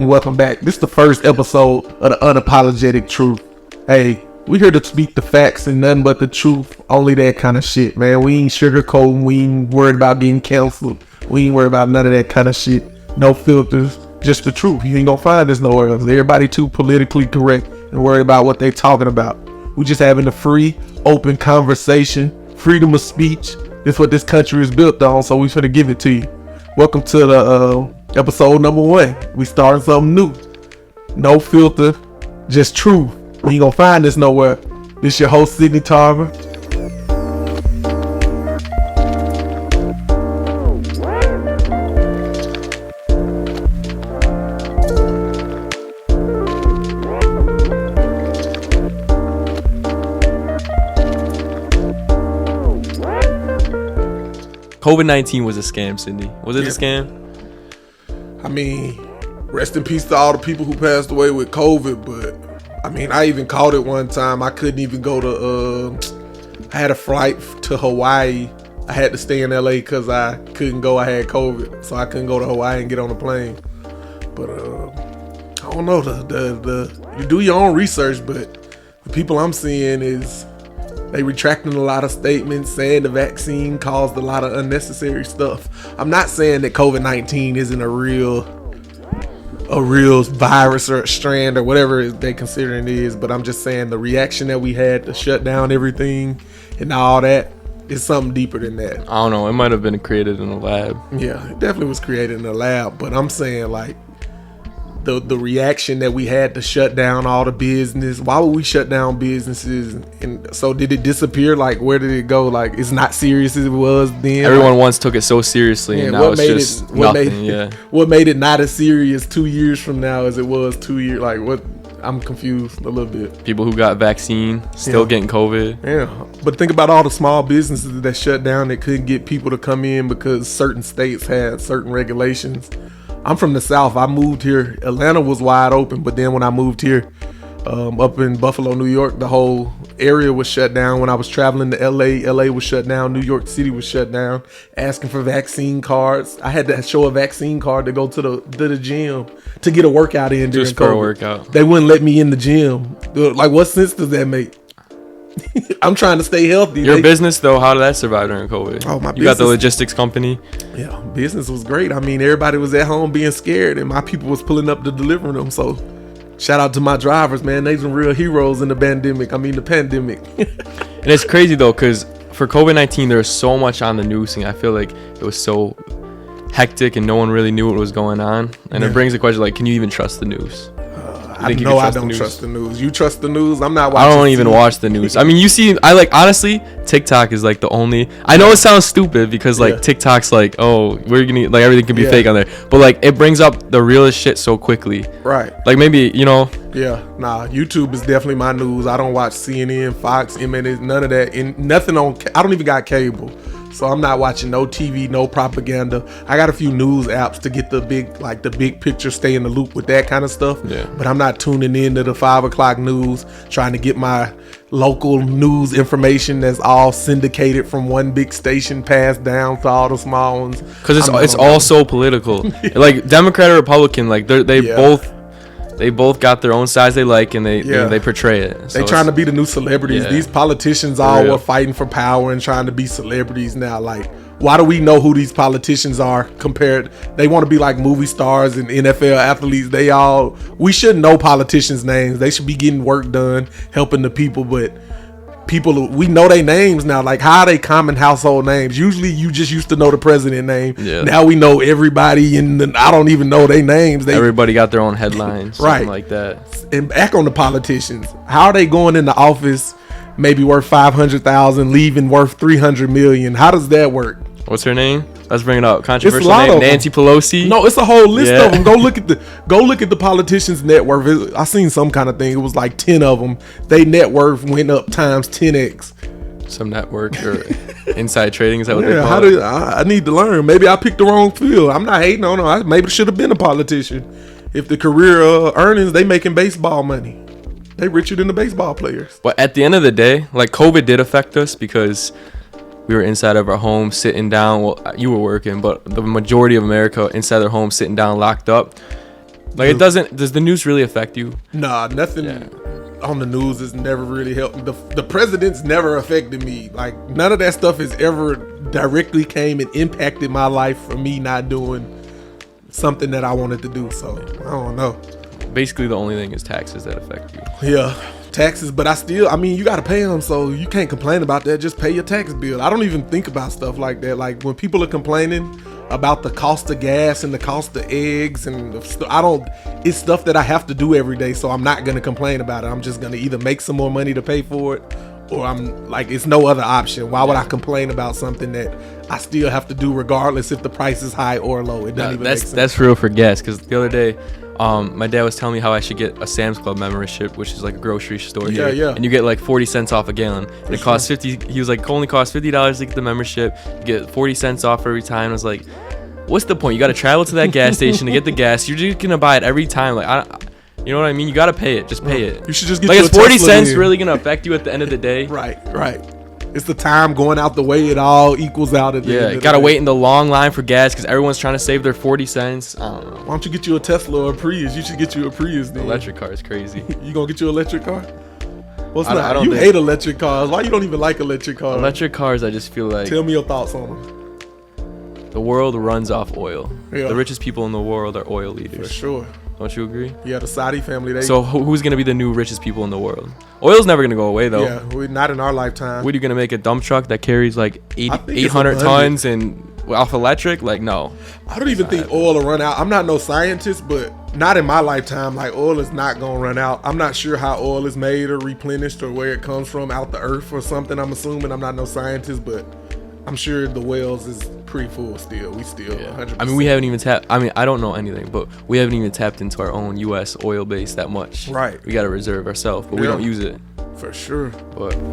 Welcome back. This is the first episode of the Unapologetic Truth. Hey, we here to speak the facts and nothing but the truth. Only that kind of shit, man. We ain't sugarcoating. We ain't worried about getting canceled. We ain't worried about none of that kind of shit. No filters. Just the truth. You ain't gonna find this nowhere else. Everybody too politically correct and worried about what they talking about. We just having a free, open conversation. Freedom of speech. This is what this country is built on, so we finna give it to you. Welcome to the episode number 1. We starting something new. No filter, just truth. You ain't gonna find this nowhere. This your host, Sydney Tarver. COVID-19 was a scam, Sydney. Was it a scam? I mean, rest in peace to all the people who passed away with COVID, but I mean, I even caught it one time. I couldn't even go to, I had a flight to Hawaii. I had to stay in LA because I couldn't go. I had COVID, so I couldn't go to Hawaii and get on the plane. But I don't know, you do your own research, but the people I'm seeing is they retracting a lot of statements, saying the vaccine caused a lot of unnecessary stuff. I'm not saying that COVID-19 isn't a real virus or a strand or whatever they consider it is, but I'm just saying the reaction that we had to shut down everything and all that is something deeper than that. I don't know. It might have been created in a lab. Yeah, it definitely was created in a lab, but I'm saying like the reaction that we had to shut down all the business. Why would we shut down businesses? And so did it disappear? Like, where did it go? Like, it's not serious as it was then. Everyone once took it so seriously, and now it's just nothing. What made it not as serious 2 years from now as it was 2 years? Like, what? I'm confused a little bit. People who got vaccine still getting COVID. Yeah, but think about all the small businesses that shut down that couldn't get people to come in because certain states had certain regulations. I'm from the South. I moved here. Atlanta was wide open, but then when I moved here, up in Buffalo, New York, the whole area was shut down. When I was traveling to LA was shut down. New York City was shut down. Asking for vaccine cards. I had to show a vaccine card to go to the gym to get a workout in during just for COVID. a workout. They wouldn't let me in the gym. Like, what sense does that make? I'm trying to stay healthy. Your business, though, how did that survive during COVID? Oh, my You got the logistics company. Yeah, business was great. I mean, everybody was at home being scared, and my people was pulling up to deliver them. So, shout out to my drivers, man. They some real heroes in the pandemic. And it's crazy, though, because for COVID-19, there was so much on the news, and I feel like it was so hectic, and no one really knew what was going on. And it brings the question, like, can you even trust the news? I don't trust the news. You trust the news? I'm not watching. I don't even watch the news. I mean, you see, honestly, TikTok is like the only. I know it sounds stupid because like TikTok's like, oh, we're gonna like everything can be fake on there, but like it brings up the realest shit so quickly. Right. Like maybe Yeah. Nah. YouTube is definitely my news. I don't watch CNN, Fox, MNN, none of that, and nothing on. I don't even got cable. So I'm not watching no TV, no propaganda. I got a few news apps to get the big picture, stay in the loop with that kind of stuff. Yeah. But I'm not tuning into the 5 o'clock news, trying to get my local news information that's all syndicated from one big station passed down to all the small ones. Because it's all so political. Like Democrat or Republican, like they both got their own sides they like, and they portray it. So they trying to be the new celebrities. Yeah. These politicians all were fighting for power and trying to be celebrities now. Like, why do we know who these politicians are compared? They want to be like movie stars and NFL athletes. We shouldn't know politicians' names. They should be getting work done, helping the people, but we know their names now. Like, how are they common household names? Usually you just used to know the president name. Yeah. Now we know everybody, and I don't even know their names. Everybody got their own headlines, right? Like that. And back on the politicians, how are they going into office maybe worth 500,000, leaving worth 300 million? How does that work? What's her name? Let's bring it up. Controversial It's a lot name. of them. Nancy Pelosi. No, it's a whole list of them. Go look at the politicians' net worth. I seen some kind of thing. It was like 10 of them. They net worth went up times 10x. Some network or inside trading, is that what they call it? I need to learn. Maybe I picked the wrong field. I'm not hating on them. I maybe should have been a politician. If the career earnings, they making baseball money. They richer than the baseball players. But at the end of the day, like COVID did affect us because we were inside of our home sitting down. Well, you were working, but the majority of America inside their home sitting down locked up. Like, it doesn't. Does the news really affect you? Nah, nothing Yeah. on the news has never really helped. The president's never affected me. Like, none of that stuff has ever directly came and impacted my life for me not doing something that I wanted to do. So I don't know. Basically, the only thing is taxes that affect you. Yeah, taxes, but I mean, you got to pay them, so you can't complain about that. Just pay your tax bill. I don't even think about stuff like that. Like, when people are complaining about the cost of gas and the cost of eggs and it's stuff that I have to do every day, so I'm not going to complain about it. I'm just going to either make some more money to pay for it, or I'm like, it's no other option. Why would I complain about something that I still have to do regardless if the price is high or low? It doesn't even make sense. That's real for gas, because the other day, my dad was telling me how I should get a Sam's Club membership, which is like a grocery store here. Yeah. And you get like 40 cents off a gallon. And it costs 50. He was like, only costs $50 to get the membership. You get 40 cents off every time. I was like, what's the point? You got to travel to that gas station to get the gas. You're just gonna buy it every time. Like, you know what I mean? You got to pay it. Just pay it. You should just get like, you is a 40 Tesla cents then. really gonna affect you at the end of the day? Right. It's the time going out the way. It all equals out at the end of the gotta day. wait in the long line for gas because everyone's trying to save their 40 cents. I don't know. Why don't you get you a Tesla or a Prius? You should get you a Prius then. Electric car is crazy. You gonna get you an electric car? Well, it's I not. don't You think- hate electric cars. Why you don't even like electric cars? Electric cars, I just feel like Tell me your thoughts on them. the world runs off oil. Yeah. The richest people in the world are oil For leaders. sure. Don't you agree? Yeah, the Saudi family. They. So who's gonna be the new richest people in the world? Oil's never gonna go away though. yeah, we're not in our lifetime. What are you gonna make a dump truck that carries like I think it's 800 100. tons and off electric? Like, no. I don't even think oil will run out. I'm not no scientist, but not in my lifetime. Like, oil is not gonna run out. I'm not sure how oil is made or replenished or where it comes from, out the earth or something. I'm assuming. I'm not no scientist, but I'm sure the wells is pretty full still. We still 100%. I mean, we haven't even tapped. I mean, I don't know anything, but we haven't even tapped into our own U.S. oil base that much. Right. We got to reserve ourselves, but we Yeah. don't use it. For sure. But